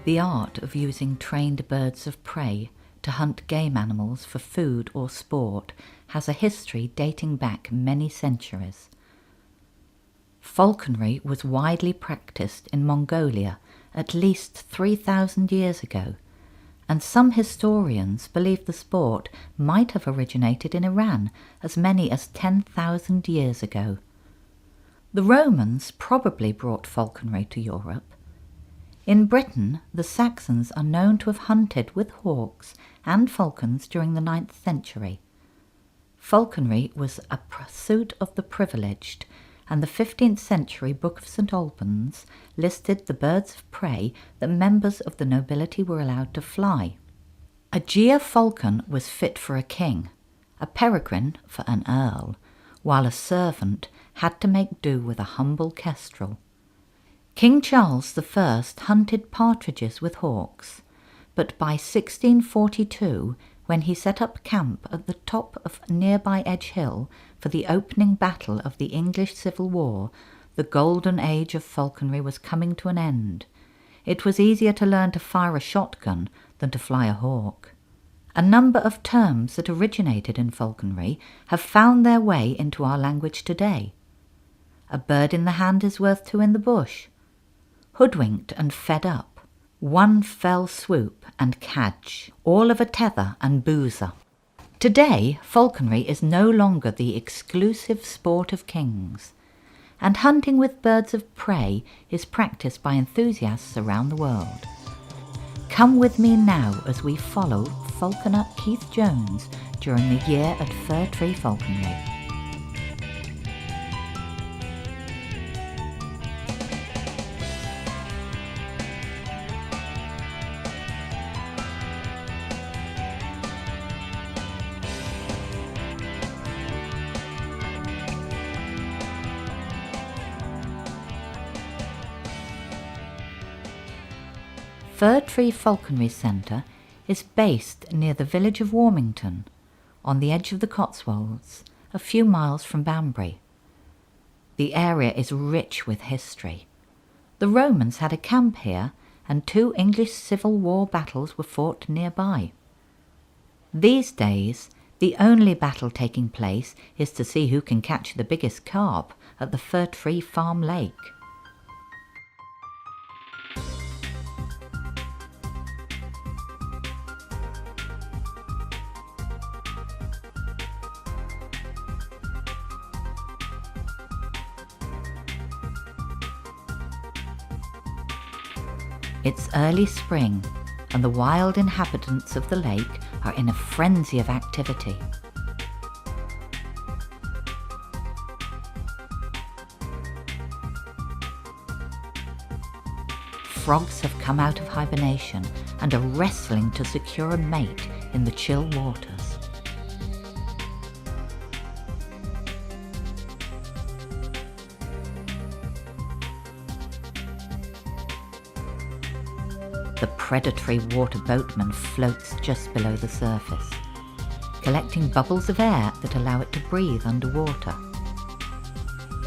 The art of using trained birds of prey to hunt game animals for food or sport has a history dating back many centuries. Falconry was widely practiced in Mongolia at least 3,000 years ago, and some historians believe the sport might have originated in Iran as many as 10,000 years ago. The Romans probably brought falconry to Europe. In Britain, the Saxons are known to have hunted with hawks and falcons during the 9th century. Falconry was a pursuit of the privileged, and the 15th century Book of St. Albans listed the birds of prey that members of the nobility were allowed to fly. A gyr falcon was fit for a king, a peregrine for an earl, while a servant had to make do with a humble kestrel. King Charles I hunted partridges with hawks, but by 1642, when he set up camp at the top of nearby Edge Hill for the opening battle of the English Civil War, the golden age of falconry was coming to an end. It was easier to learn to fire a shotgun than to fly a hawk. A number of terms that originated in falconry have found their way into our language today. A bird in the hand is worth two in the bush. Hoodwinked and fed up. One fell swoop and cadge, all of a tether and boozer. Today, falconry is no longer the exclusive sport of kings, and hunting with birds of prey is practiced by enthusiasts around the world. Come with me now as we follow falconer Keith Jones during the year at Fir Tree Falconry. Fir Tree Falconry Centre is based near the village of Warmington, on the edge of the Cotswolds, a few miles from Banbury. The area is rich with history. The Romans had a camp here, and 2 English Civil War battles were fought nearby. These days, the only battle taking place is to see who can catch the biggest carp at the Fir Tree Farm Lake. It's early spring, and the wild inhabitants of the lake are in a frenzy of activity. Frogs have come out of hibernation and are wrestling to secure a mate in the chill waters. The predatory water boatman floats just below the surface, collecting bubbles of air that allow it to breathe underwater.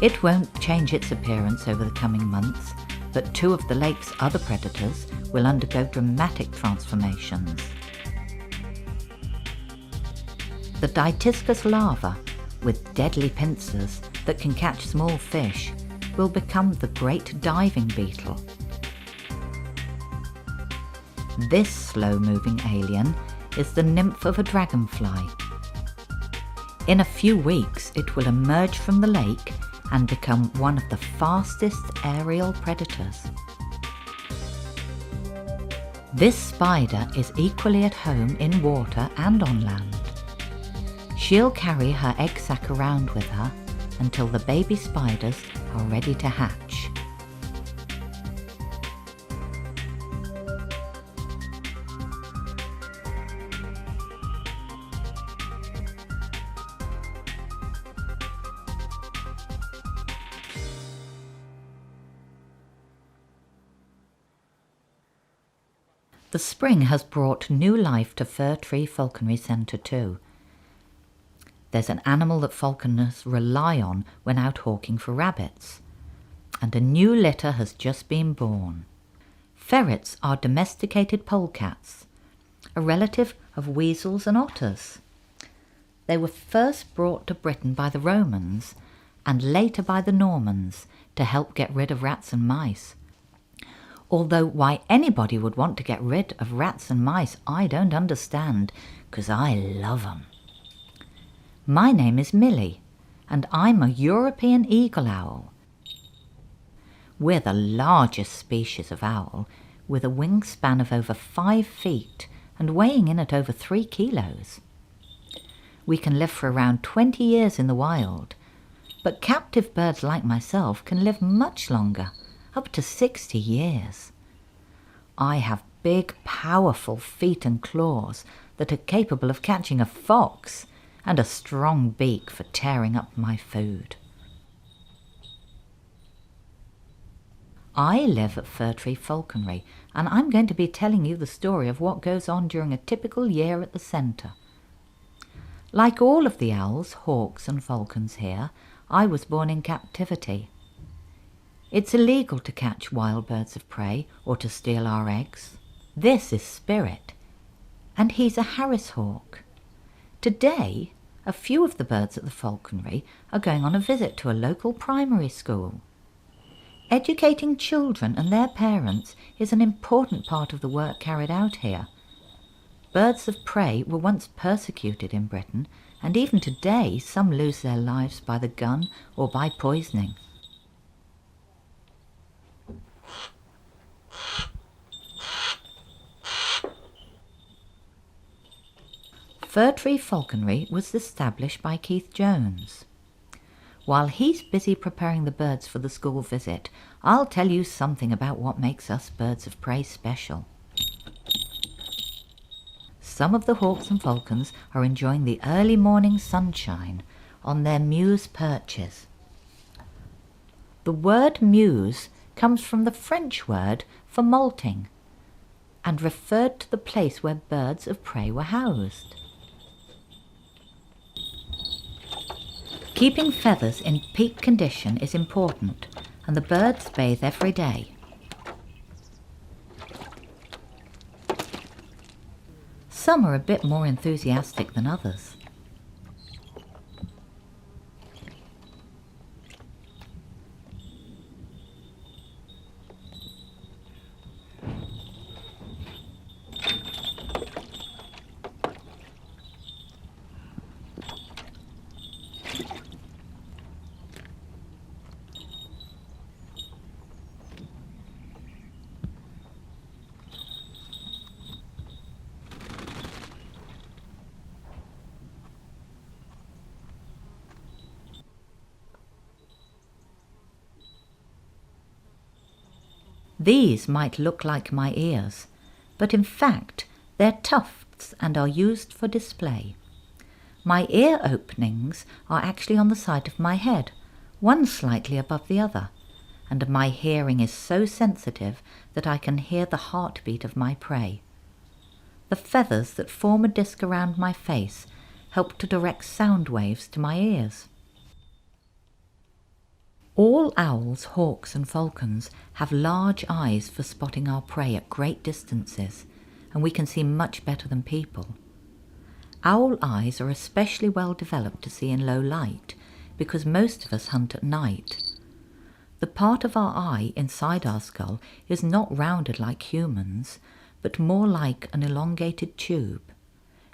It won't change its appearance over the coming months, but 2 of the lake's other predators will undergo dramatic transformations. The Dytiscus larva, with deadly pincers that can catch small fish, will become the great diving beetle. This slow-moving alien is the nymph of a dragonfly. In a few weeks, it will emerge from the lake and become one of the fastest aerial predators. This spider is equally at home in water and on land. She'll carry her egg sac around with her until the baby spiders are ready to hatch. The spring has brought new life to Fir Tree Falconry Centre too. There's an animal that falconers rely on when out hawking for rabbits, and a new litter has just been born. Ferrets are domesticated polecats, a relative of weasels and otters. They were first brought to Britain by the Romans and later by the Normans to help get rid of rats and mice. Although why anybody would want to get rid of rats and mice, I don't understand, 'cause I love 'em. My name is Millie, and I'm a European eagle owl. We're the largest species of owl, with a wingspan of over 5 feet and weighing in at over 3 kilos. We can live for around 20 years in the wild, but captive birds like myself can live much longer, up to 60 years. I have big, powerful feet and claws that are capable of catching a fox, and a strong beak for tearing up my food. I live at Falconry Falconry, and I'm going to be telling you the story of what goes on during a typical year at the centre. Like all of the owls, hawks and falcons here, I was born in captivity. It's illegal to catch wild birds of prey or to steal our eggs. This is Spirit, and he's a Harris hawk. Today, a few of the birds at the falconry are going on a visit to a local primary school. Educating children and their parents is an important part of the work carried out here. Birds of prey were once persecuted in Britain, and even today some lose their lives by the gun or by poisoning. Falconry Falconry was established by Keith Jones. While he's busy preparing the birds for the school visit, I'll tell you something about what makes us birds of prey special. Some of the hawks and falcons are enjoying the early morning sunshine on their mews perches. The word mews comes from the French word for moulting and referred to the place where birds of prey were housed. Keeping feathers in peak condition is important, and the birds bathe every day. Some are a bit more enthusiastic than others. These might look like my ears, but in fact they're tufts and are used for display. My ear openings are actually on the side of my head, one slightly above the other, and my hearing is so sensitive that I can hear the heartbeat of my prey. The feathers that form a disc around my face help to direct sound waves to my ears. All owls, hawks and falcons have large eyes for spotting our prey at great distances, and we can see much better than people. Owl eyes are especially well developed to see in low light, because most of us hunt at night. The part of our eye inside our skull is not rounded like humans, but more like an elongated tube.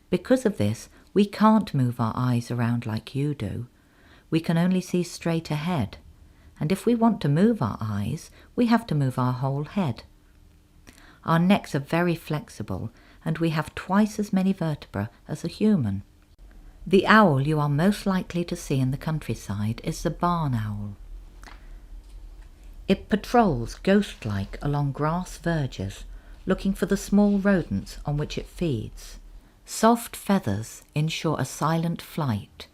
Because of this, we can't move our eyes around like you do. We can only see straight ahead. And if we want to move our eyes, we have to move our whole head. Our necks are very flexible, and we have twice as many vertebrae as a human. The owl you are most likely to see in the countryside is the barn owl. It patrols ghost-like along grass verges, looking for the small rodents on which it feeds. Soft feathers ensure a silent flight,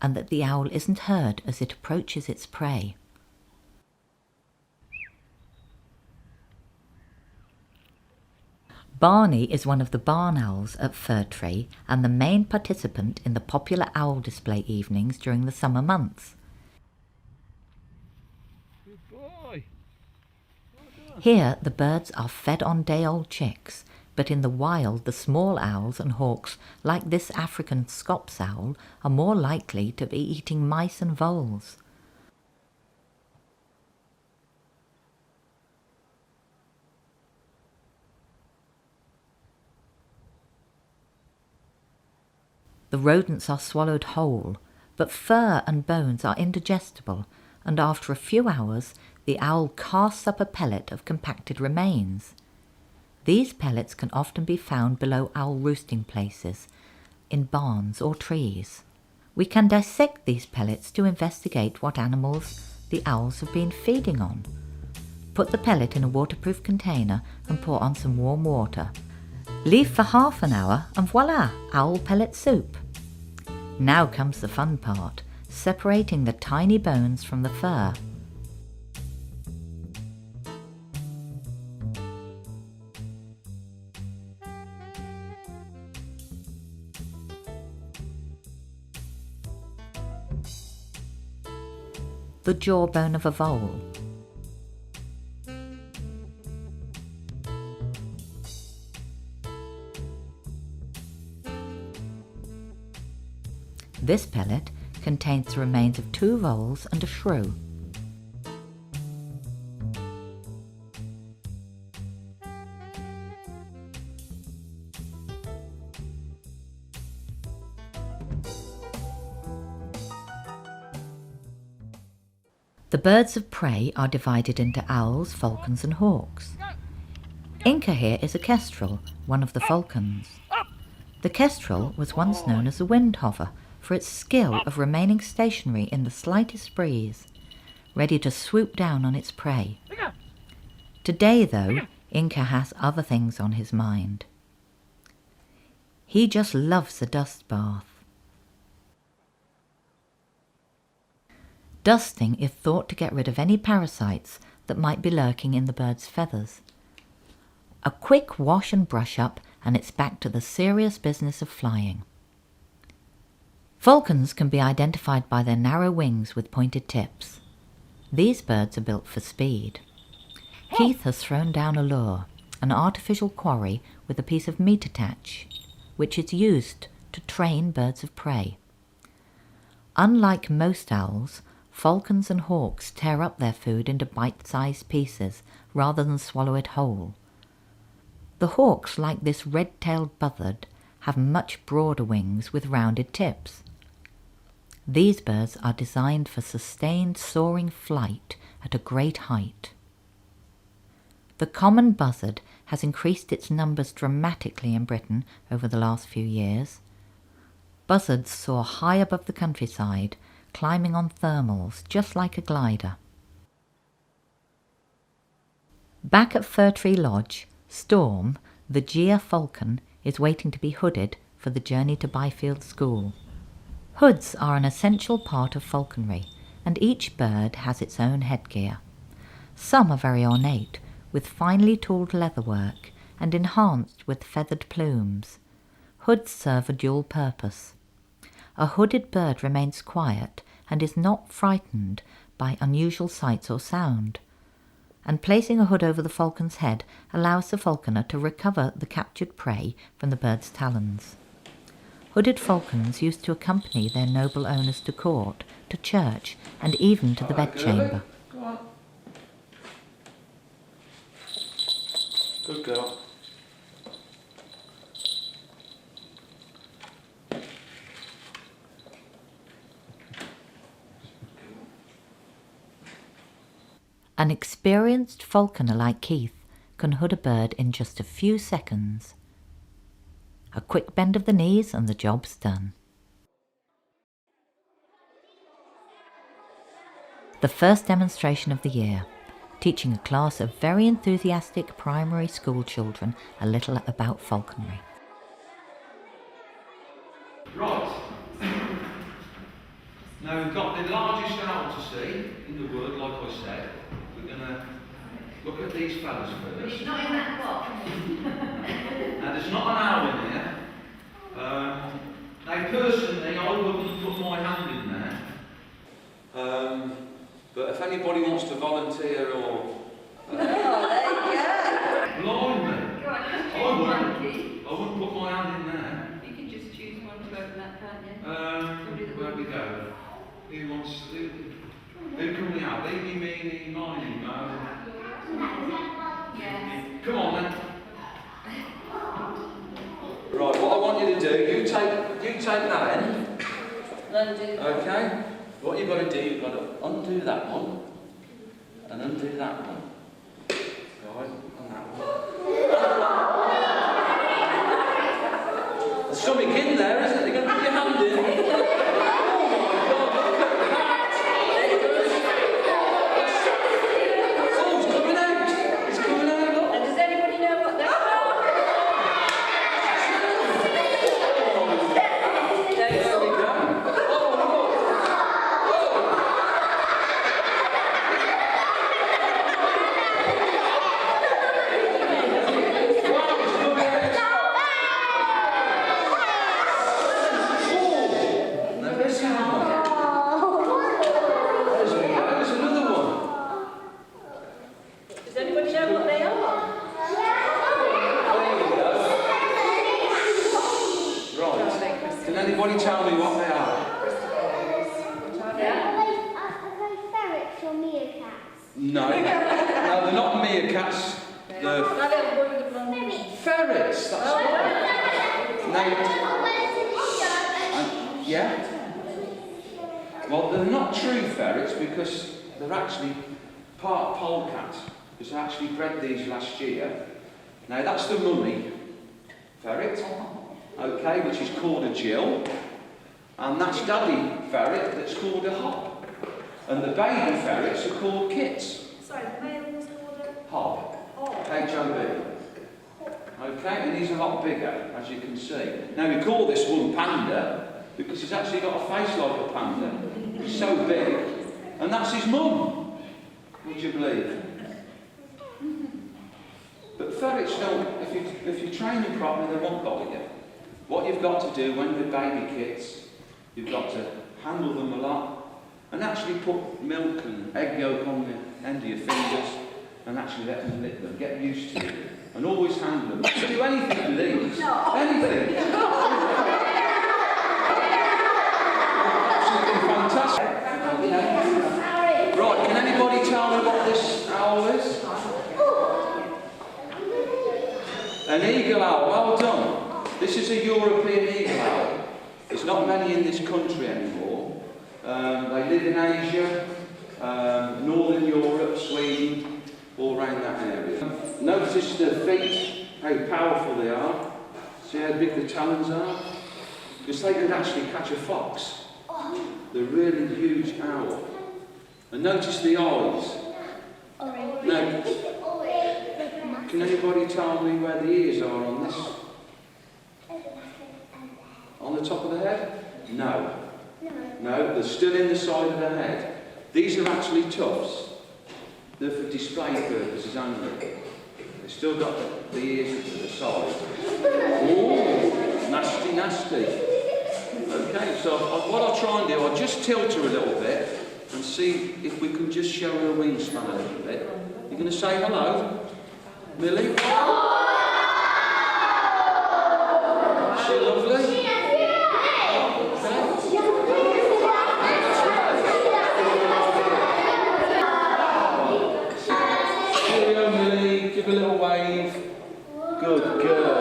and that the owl isn't heard as it approaches its prey. Barney is one of the barn owls at Falconry and the main participant in the popular owl display evenings during the summer months. Good boy. Well Here the birds are fed on day-old chicks, but in the wild the small owls and hawks, like this African Scops owl, are more likely to be eating mice and voles. The rodents are swallowed whole, but fur and bones are indigestible, and after a few hours the owl casts up a pellet of compacted remains. These pellets can often be found below owl roosting places, in barns or trees. We can dissect these pellets to investigate what animals the owls have been feeding on. Put the pellet in a waterproof container and pour on some warm water. Leave for half an hour and voila, owl pellet soup. Now comes the fun part, separating the tiny bones from the fur. The jawbone of a vole. This pellet contains the remains of 2 voles and a shrew. The birds of prey are divided into owls, falcons and hawks. Inca here is a kestrel, one of the falcons. The kestrel was once known as a wind hover for its skill of remaining stationary in the slightest breeze, ready to swoop down on its prey. Today, though, Inca has other things on his mind. He just loves a dust bath. Dusting is thought to get rid of any parasites that might be lurking in the bird's feathers. A quick wash and brush up and it's back to the serious business of flying. Falcons can be identified by their narrow wings with pointed tips. These birds are built for speed. Keith has thrown down a lure, an artificial quarry with a piece of meat attached, which is used to train birds of prey. Unlike most owls, falcons and hawks tear up their food into bite-sized pieces rather than swallow it whole. The hawks, like this red-tailed buzzard, have much broader wings with rounded tips. These birds are designed for sustained soaring flight at a great height. The common buzzard has increased its numbers dramatically in Britain over the last few years. Buzzards soar high above the countryside, climbing on thermals just like a glider. Back at Fir Tree Lodge, Storm, the Gia falcon, is waiting to be hooded for the journey to Byfield School. Hoods are an essential part of falconry, and each bird has its own headgear. Some are very ornate, with finely tooled leatherwork and enhanced with feathered plumes. Hoods serve a dual purpose. A hooded bird remains quiet and is not frightened by unusual sights or sound, and placing a hood over the falcon's head allows the falconer to recover the captured prey from the bird's talons. Hooded falcons used to accompany their noble owners to court, to church, and even to the bedchamber. Go on. Good girl. An experienced falconer like Keith can hood a bird in just a few seconds. A quick bend of the knees and the job's done. The first demonstration of the year, teaching a class of very enthusiastic primary school children a little about falconry. Right. Now we've got the largest owl to see in the world, like I said. We're going to look at these fellas first. It's not in that box. Now there's not an owl in there. Now personally I wouldn't put my hand in there. But if anybody wants to volunteer or... Oh, there Where we go? Who wants to? Who can we have? Eeny, meeny, miny, mo. Come on then. Right, what I want you to do, you take that end. Okay? What you've got to do, you've got to undo that one and undo that one. Right, and that one. There's something in there, isn't there? You're going to put your hand in. Anybody tell me what they are? Are they ferrets or meerkats? No, they're not meerkats. They're ferrets. That's right. Yeah. Well, they're not true ferrets because they're actually part polecat. Because I actually bred these last year. Now that's the mummy ferret. Okay, which is called a Jill, and that's daddy ferret that's called a Hob, and the baby ferrets are called kits. Sorry, the male was called a Hob. H-O-B. Okay, and he's a lot bigger, as you can see. Now we call this one Panda because he's actually got a face like a panda. He's so big, and that's his mum. Would you believe? But ferrets don't. If you train them properly, they won't bother you. What you've got to do when they're baby kits, you've got to handle them a lot and actually put milk and egg yolk on the end of your fingers and actually let them lick them, get used to it. And always handle them. You do anything with these. No. Anything. Absolutely fantastic. Right, can anybody tell me what this owl is? An eagle owl, well done. This is a European eagle owl. There's not many in this country anymore. They live in Asia, Northern Europe, Sweden, all around that area. Notice the feet, how powerful they are. See how big the talons are? Because they could actually catch a fox. They're really huge owl. And notice the eyes. Now, can anybody tell me where the ears are on this? On the top of the head? No. No, they're still in the side of the head. These are actually tufts. They're for display purposes only. They've still got the ears to the side. Oh, nasty, nasty. Okay, so what I'll try and do, I'll just tilt her a little bit and see if we can just show her wingspan a little bit. You're going to say hello, Millie? Is she lovely? Give a little wave. Good girl.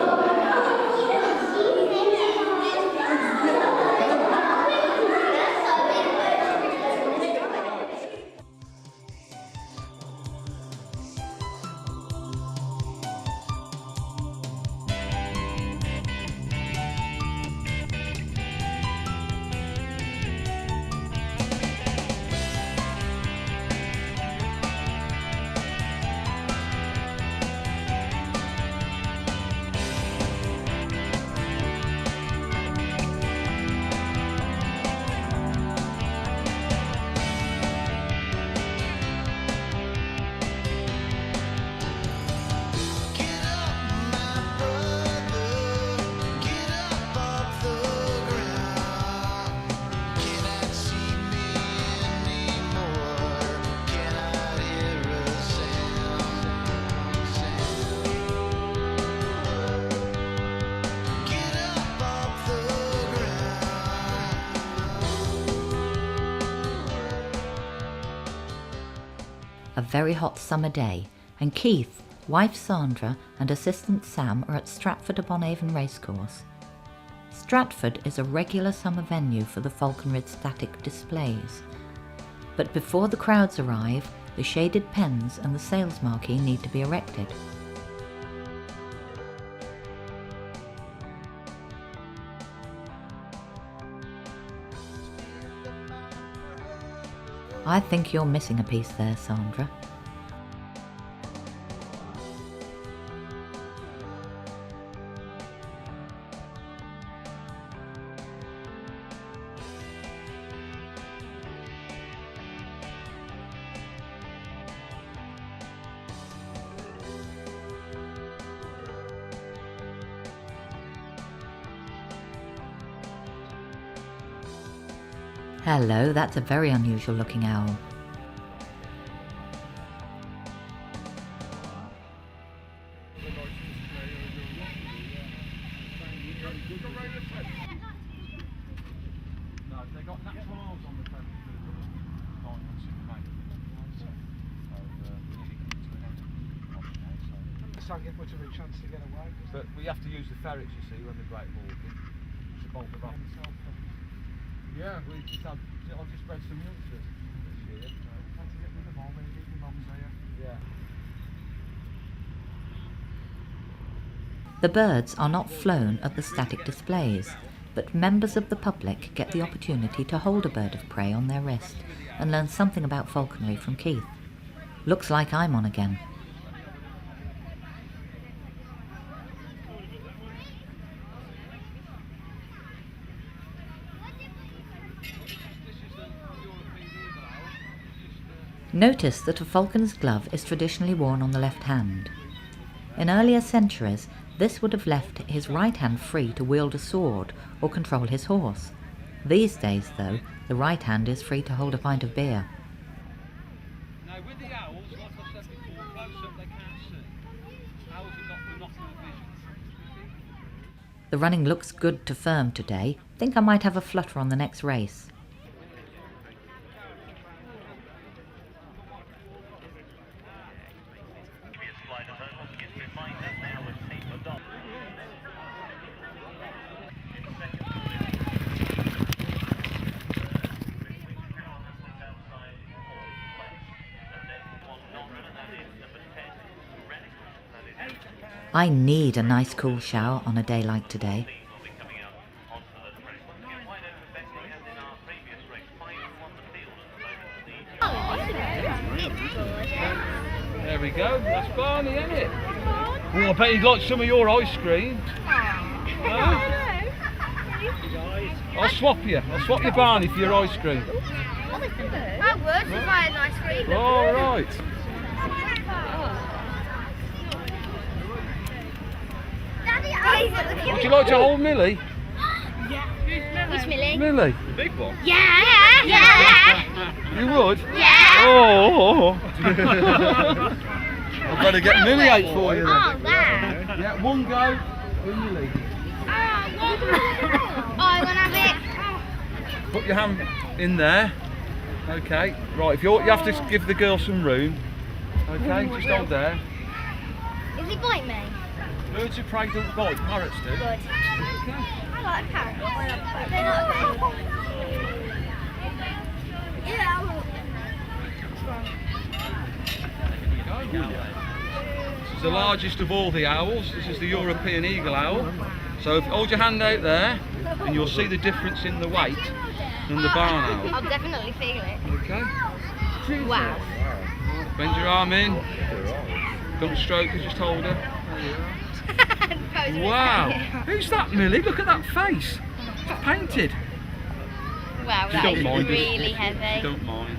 A very hot summer day, and Keith, wife Sandra and assistant Sam are at Stratford-upon-Avon Racecourse. Stratford is a regular summer venue for the Falconry static displays. But before the crowds arrive, the shaded pens and the sales marquee need to be erected. I think you're missing a piece there, Sandra. Hello, that's a very unusual looking owl. Don't get much of a chance to get away. But we have to use the ferrets, you see, when we break walking. It's a bolt of off. Yeah, we just had, I've just bred some youngsters this year. Had to get rid of all, maybe the mums there. Yeah. The birds are not flown at the static displays, but members of the public get the opportunity to hold a bird of prey on their wrist and learn something about falconry from Keith. Looks like I'm on again. Notice that a falcon's glove is traditionally worn on the left hand. In earlier centuries, this would have left his right hand free to wield a sword or control his horse. These days, though, the right hand is free to hold a pint of beer. Now with the owls, like I said before, close up they can't see. Owls have got binocular vision. The running looks good to firm today. Think I might have a flutter on the next race. I need a nice cool shower on a day like today. There we go, that's Barney, isn't it? Oh, I bet he'd like some of your ice cream. I'll swap you Barney for your ice cream. I would if I had an ice cream. All right. Daddy, Would you like to hold Millie? Which Millie? Millie? Yeah. Yeah. You would? Yeah. Oh. I've got to get Millie out for you then. Oh, there. Yeah, one go. Millie. I want to have it. Put your hand in there. Okay. Right. You have to give the girl some room. Okay. Just hold there. Is he bite me? Birds of prey don't bite. Parrots do. Good. Okay. I like parrots. They're not very. Yeah. This is the largest of all the owls. This is the European eagle owl. So hold your hand out there and you'll see the difference in the weight than the barn owl. I'll definitely feel it. Okay? Wow. Bend your arm in. Don't stroke her, just hold her. Wow! Who's that, Millie? Look at that face. It's painted. Wow, She that don't is mind, really She heavy. don't mind.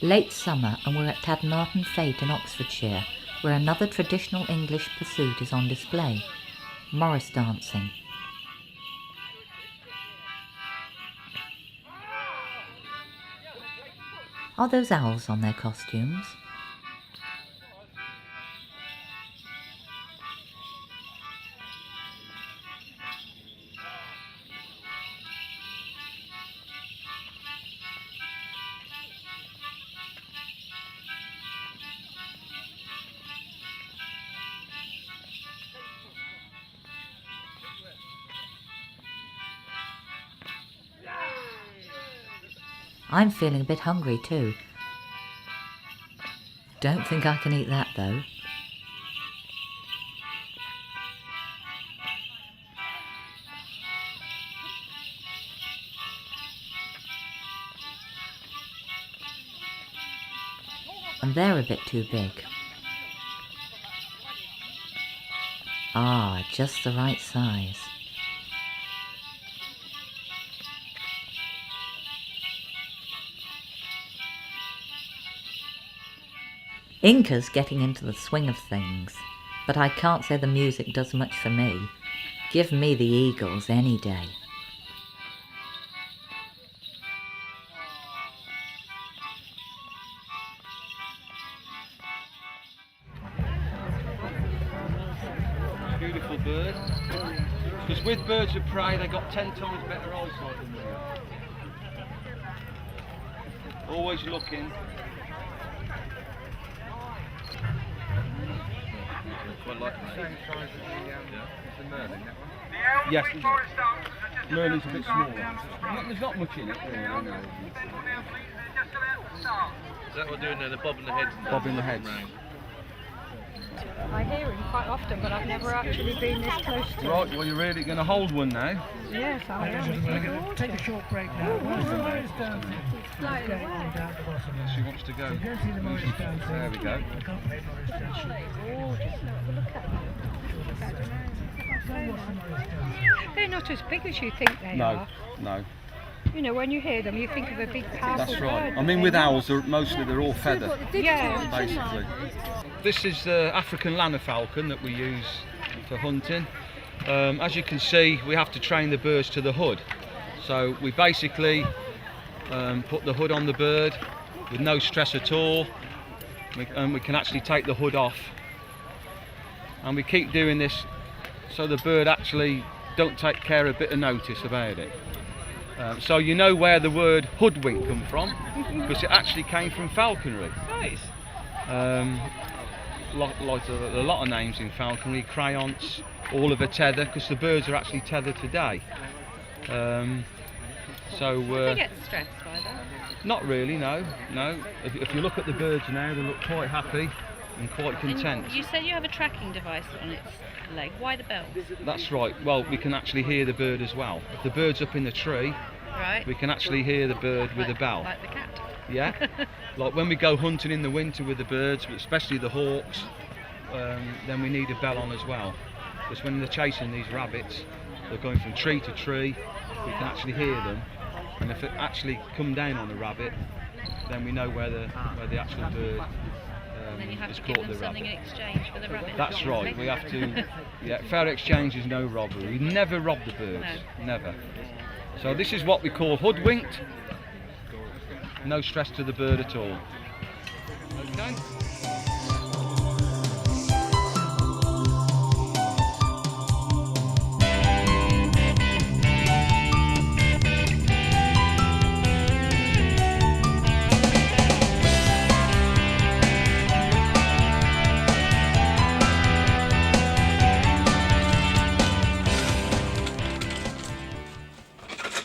Late summer and we're at Tadmarton Fete in Oxfordshire, where another traditional English pursuit is on display, Morris dancing. Are those owls on their costumes? I'm feeling a bit hungry too. Don't think I can eat that though. And they're a bit too big. Ah, just the right size. Inca's getting into the swing of things, but I can't say the music does much for me. Give me the Eagles any day. Beautiful bird. Because with birds of prey, they got 10 times better eyesight than we are. Always looking. Quite like the same size as the merlin, that one? Yes. Merlin's a bit smaller. There's not much in it, really, I know. Is that what we're doing there, the bobbing the heads? Bobbing the heads. I hear him quite often, but I've never actually been this close to him. Right, well you're really going to hold one now. Yes, I am. Take a short break now. Morris dancing. Flying away. Down the bottom there. She wants to go. So go see the Morris dancing. There we go. Accompany Morris dancing. Gorgeous. Look at them. They're not as big as you think they are. No. You know, when you hear them, you think of a big, powerful That's right. bird. I mean, with owls, they're all feather, Yeah. basically. This is the African lanner falcon that we use for hunting. As you can see, we have to train the birds to the hood. So we basically put the hood on the bird with no stress at all. We can actually take the hood off. And we keep doing this so the bird actually don't take care of a bit of notice about it. So you know where the word hoodwink come from, because it actually came from falconry. Nice. Like a lot of names in falconry, crayons, all of a tether, because the birds are actually tethered today. Do they get stressed by that? Not really, no. If you look at the birds now, they look quite happy and quite content. And you said you have a tracking device on its leg. Why the bell? That's right. Well, we can actually hear the bird as well. If the bird's up in the tree, Right. we can actually hear the bird with a bell. Like the cat. Yeah. Like when we go hunting in the winter with the birds, especially the hawks, then we need a bell on as well. Because when they're chasing these rabbits, they're going from tree to tree, we can actually hear them. And if it actually come down on a rabbit, then we know where the actual bird And then you have has to give caught them the something rabbit. in exchange for the rabbit. That's right, we have to, yeah, fair exchange is no robbery. We never rob the birds, never. So this is what we call hoodwinked. No stress to the bird at all. Okay.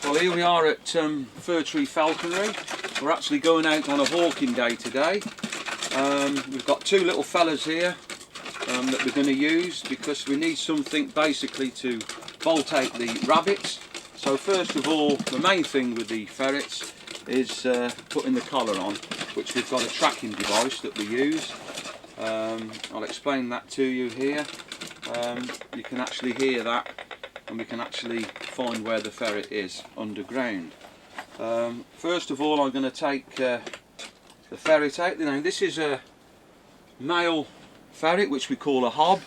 Well, here we are at Fir Tree Falconry. We're actually going out on a hawking day today. We've got two little fellas here that we're going to use because we need something basically to bolt out the rabbits. So first of all, the main thing with the ferrets is putting the collar on, which we've got a tracking device that we use. I'll explain that to you here. You can actually hear that, and we can actually find where the ferret is underground. First of all, I'm going to take the ferret out. Now this is a male ferret which we call a hob.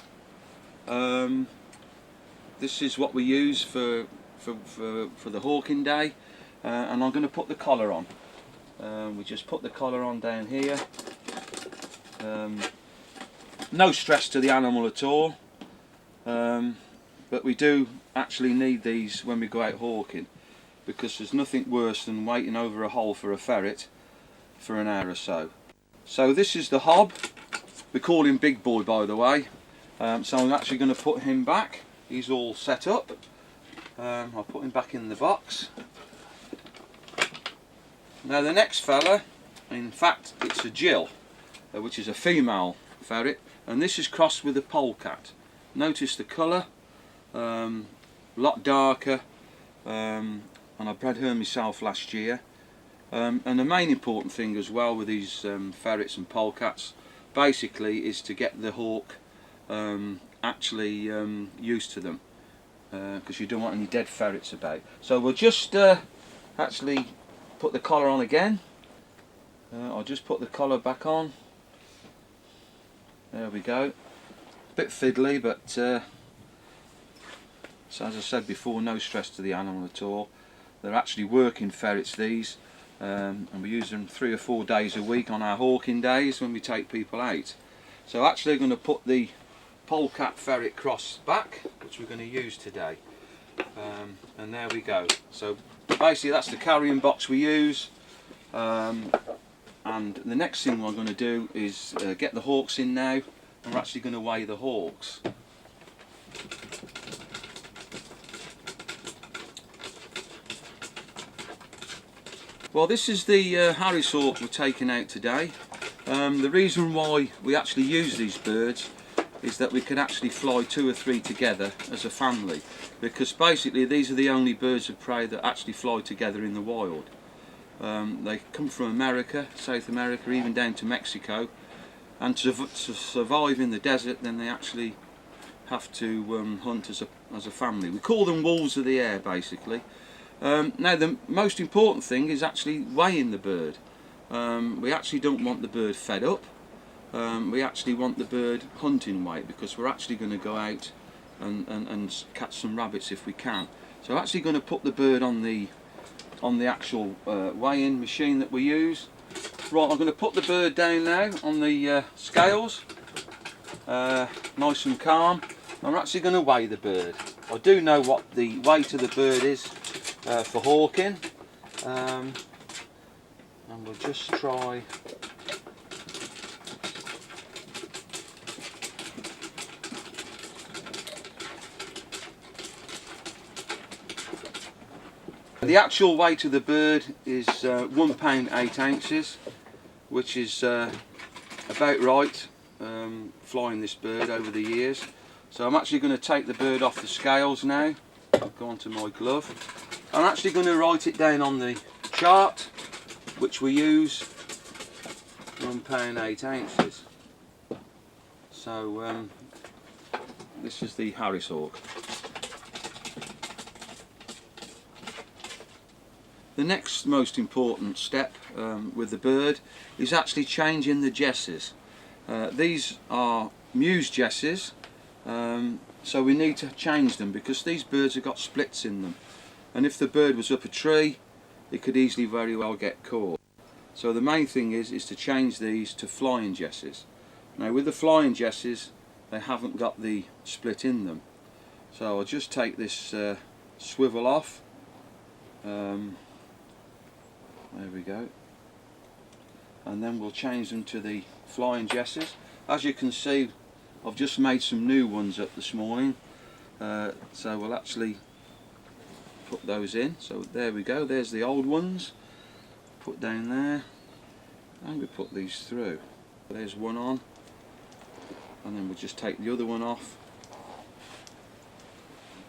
This is what we use for the hawking day, and I'm going to put the collar on. We just put the collar on down here. No stress to the animal at all, but we do actually need these when we go out hawking, because there's nothing worse than waiting over a hole for a ferret for an hour or so. So this is the hob. We call him Big Boy, by the way. So I'm actually going to put him back. He's all set up. I'll put him back in the box. Now the next fella, in fact it's a Jill, which is a female ferret, and this is crossed with a polecat. Notice the colour, a lot darker, and I bred her myself last year. And the main important thing as well with these ferrets and polecats basically is to get the hawk actually used to them, because you don't want any dead ferrets about. So we'll just actually put the collar on again. I'll just put the collar back on. There we go. Bit fiddly, but so as I said before, no stress to the animal at all. They're actually working ferrets, these, and we use them 3 or 4 days a week on our hawking days when we take people out. So actually I'm going to put the polecat ferret cross back, which we're going to use today, and there we go. So basically that's the carrying box we use, and the next thing I'm going to do is get the hawks in now, and we're actually going to weigh the hawks. Well, this is the Harris hawk we're taking out today. The reason why we actually use these birds is that we can actually fly 2 or 3 together as a family, because basically these are the only birds of prey that actually fly together in the wild. They come from America, South America, even down to Mexico, and to survive in the desert then they actually have to hunt as a family. We call them wolves of the air basically. Now the most important thing is actually weighing the bird. We actually don't want the bird fed up. We actually want the bird hunting weight, because we're actually going to go out and catch some rabbits if we can. So I'm actually going to put the bird on the actual weighing machine that we use. Right, I'm going to put the bird down now on the scales, nice and calm. I'm actually going to weigh the bird. I do know what the weight of the bird is for hawking, and we'll just try. The actual weight of the bird is 1 pound 8 ounces, which is about right flying this bird over the years. So I'm actually going to take the bird off the scales now. I'll go onto my glove. I'm actually going to write it down on the chart, which we use, 1 pound 8 ounces. So this is the Harris hawk. The next most important step with the bird is actually changing the jesses. These are muse jesses, so we need to change them because these birds have got splits in them, and if the bird was up a tree it could easily very well get caught. So the main thing is to change these to flying jesses. Now with the flying jesses they haven't got the split in them, so I'll just take this swivel off. There we go, and then we'll change them to the flying jesses. As you can see, I've just made some new ones up this morning, so we'll actually put those in. So there we go, there's the old ones put down there, and we put these through. There's one on, and then we'll just take the other one off.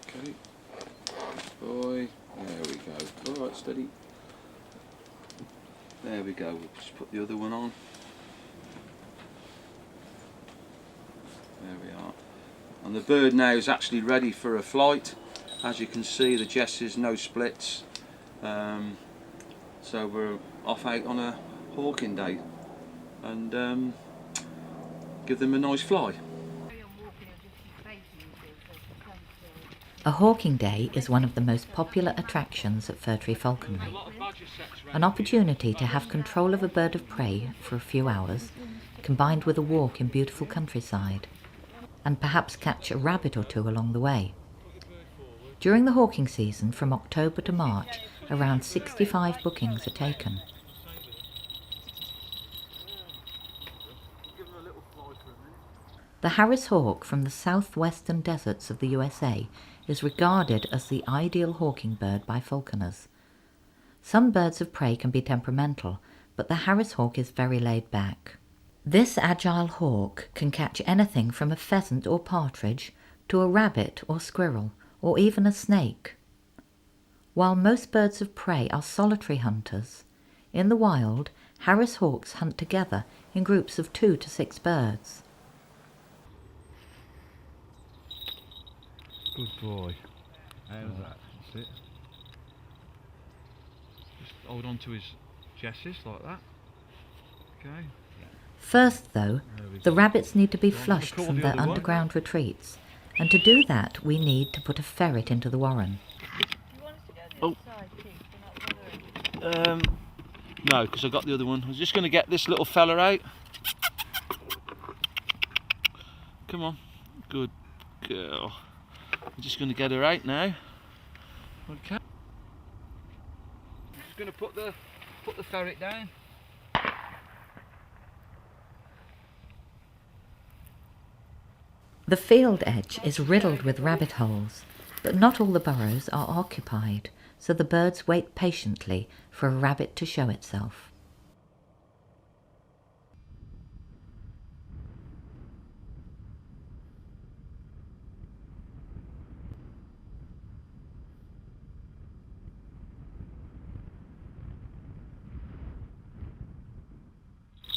Okay, boy, there we go. Alright, steady. There we go, we'll just put the other one on. There we are. And the bird now is actually ready for a flight. As you can see, the jesses, no splits. So we're off out on a hawking day. and give them a nice fly. A hawking day is one of the most popular attractions at Fir Tree Falconry. An opportunity to have control of a bird of prey for a few hours, combined with a walk in beautiful countryside, and perhaps catch a rabbit or two along the way. During the hawking season, from October to March, around 65 bookings are taken. The Harris hawk from the southwestern deserts of the USA is regarded as the ideal hawking bird by falconers. Some birds of prey can be temperamental, but the Harris hawk is very laid back. This agile hawk can catch anything from a pheasant or partridge to a rabbit or squirrel, or even a snake. While most birds of prey are solitary hunters, in the wild, Harris hawks hunt together in groups of 2 to 6 birds. Good boy. How's that? That's it. Just hold on to his jesses like that. Okay. First, though, the rabbits need to be flushed from their underground retreats, and to do that we need to put a ferret into the warren. No, because I got the other one. I was just going to get this little fella out. Come on, good girl. I'm just going to get her out now. Okay. Just going to put the ferret down. The field edge is riddled with rabbit holes, but not all the burrows are occupied, so the birds wait patiently for a rabbit to show itself.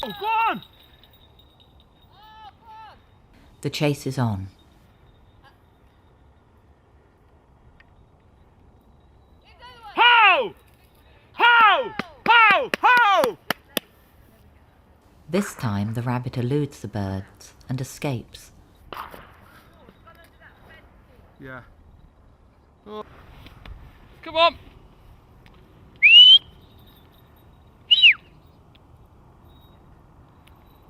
Oh, go on! The chase is on. Ho! Ho! Ho! Ho! This time the rabbit eludes the birds and escapes. Yeah. Oh. Come on!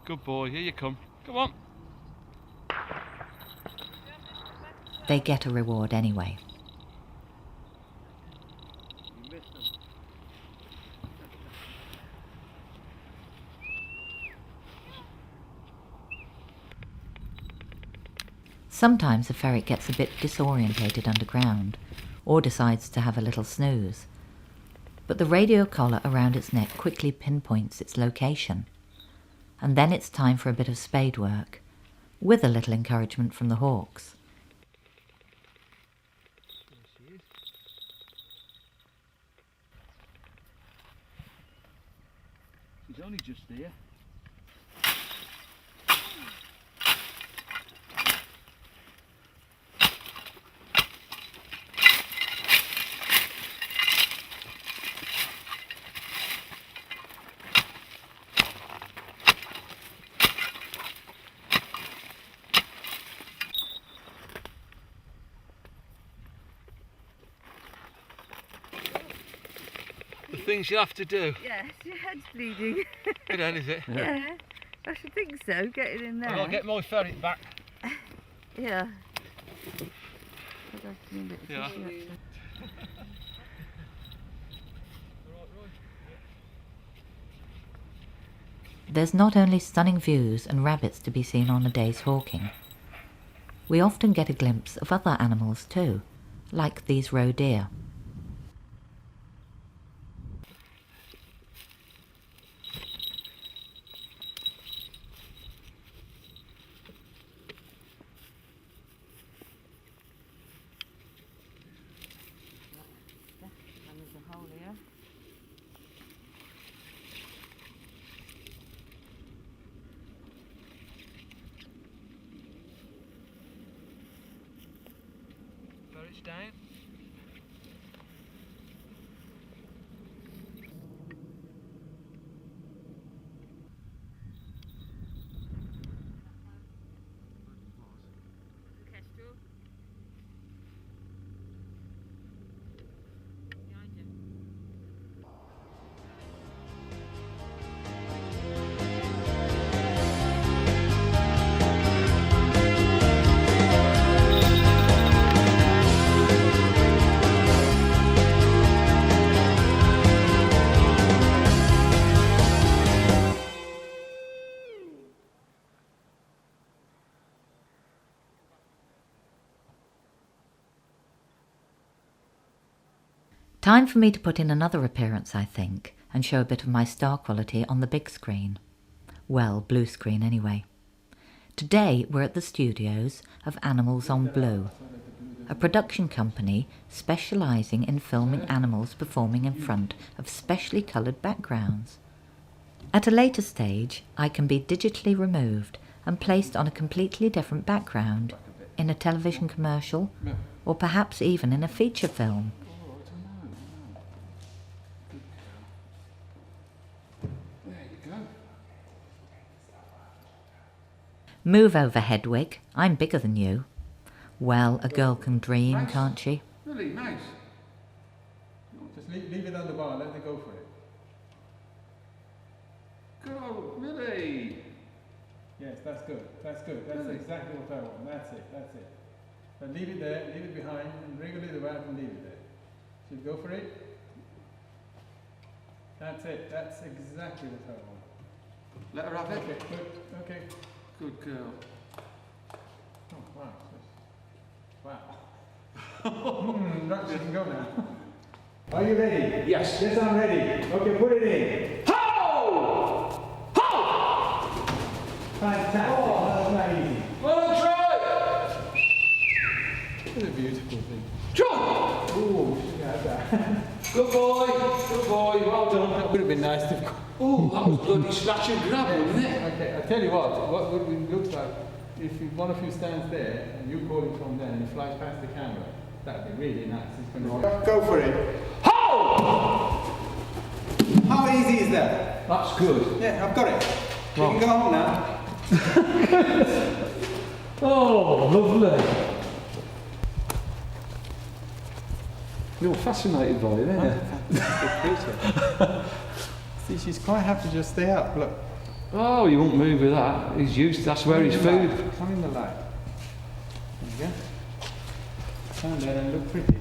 Good boy, here you come. Come on. They get a reward anyway. Sometimes a ferret gets a bit disorientated underground, or decides to have a little snooze. But the radio collar around its neck quickly pinpoints its location. And then it's time for a bit of spade work, with a little encouragement from the hawks. She's only just there. The things you have to do. Yes, your head's bleeding. Good end, is it? Yeah, I should think so. Get it in there. I'll get my ferret back. Yeah. Yeah. There's not only stunning views and rabbits to be seen on a day's hawking. We often get a glimpse of other animals too, like these roe deer. Ferret's down. Time for me to put in another appearance, I think, and show a bit of my star quality on the big screen. Well, blue screen anyway. Today we're at the studios of Animals on Blue, a production company specialising in filming animals performing in front of specially coloured backgrounds. At a later stage, I can be digitally removed and placed on a completely different background, in a television commercial, or perhaps even in a feature film. Move over, Hedwig. I'm bigger than you. Well, a girl can dream, can't she? Really nice. Just leave it on the bar, let it go for it. Go, really? Yes, that's good. That's good. That's exactly what I want. That's it. That's it. But leave it there, leave it behind, and wriggle it around and leave it there. Should we go for it? That's it. That's exactly what I want. Let her have it. Okay, good. Okay. Good girl. Oh, wow. Wow. Right, you can go now. Are you ready? Yes. Yes, I'm ready. Okay, put it in. Ho! Ho! Fantastic. Oh, that's not easy. Well, try! What a beautiful thing. Try! Ooh, should have that. Good boy. Good boy. Well done. That would have been nice to. Oh, that was bloody snatch and grab, wasn't it? Okay, I tell you what it looks like, if one of you stands there and you call it from there and it flies past the camera, that would be really nice. It's going to go for it. Ho! How easy is that? That's good. Yeah, I've got it. You can go home now. Oh, lovely. You're fascinated by it, aren't you? See, she's quite happy to just stay up. Look. Oh, you won't move with that. He's used. That's where his food. Come in the light. There you go. Stand there and look pretty.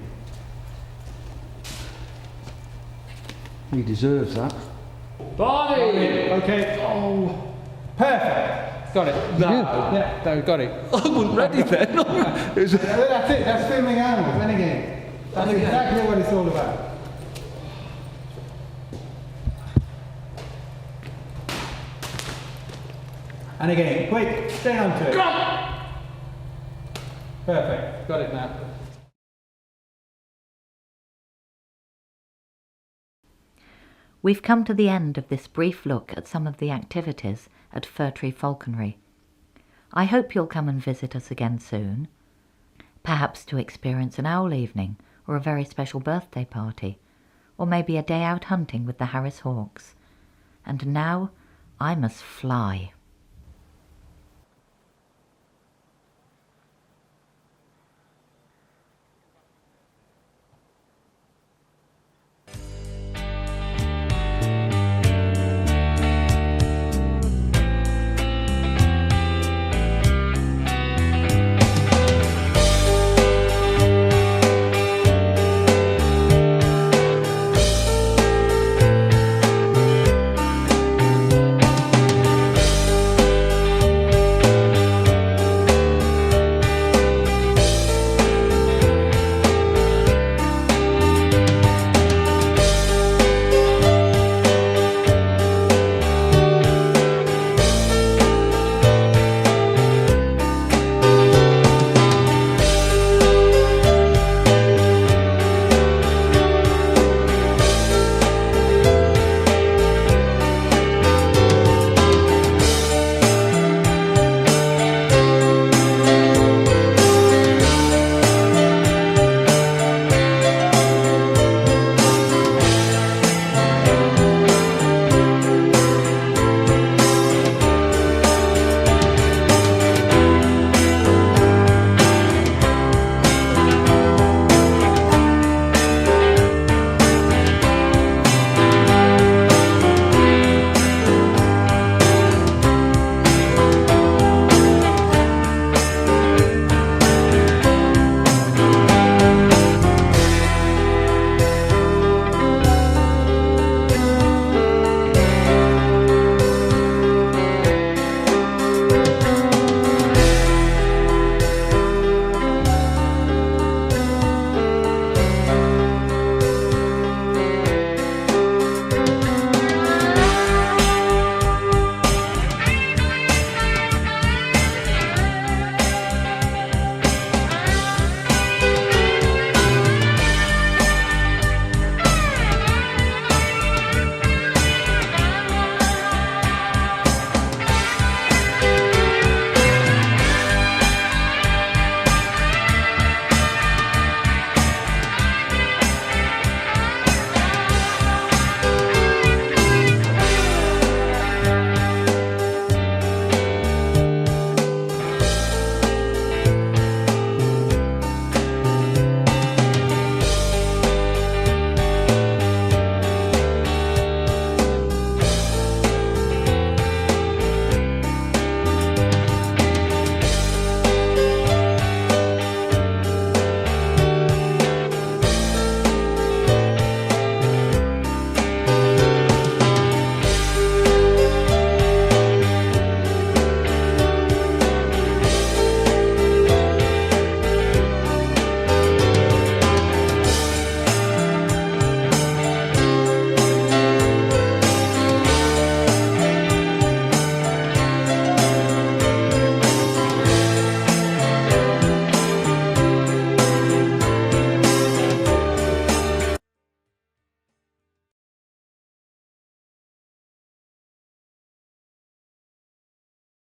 He deserves that. Barney! Okay. Oh, Perfect. Got it. no. Yeah, no, got it. I wasn't ready then. That's it. That's filming animals. And again. That's And again. exactly what it's all about. And again, quick, stay on to it. Perfect. Got it now. We've come to the end of this brief look at some of the activities at Fir-tree Falconry. I hope you'll come and visit us again soon, perhaps to experience an owl evening or a very special birthday party, or maybe a day out hunting with the Harris Hawks. And now I must fly.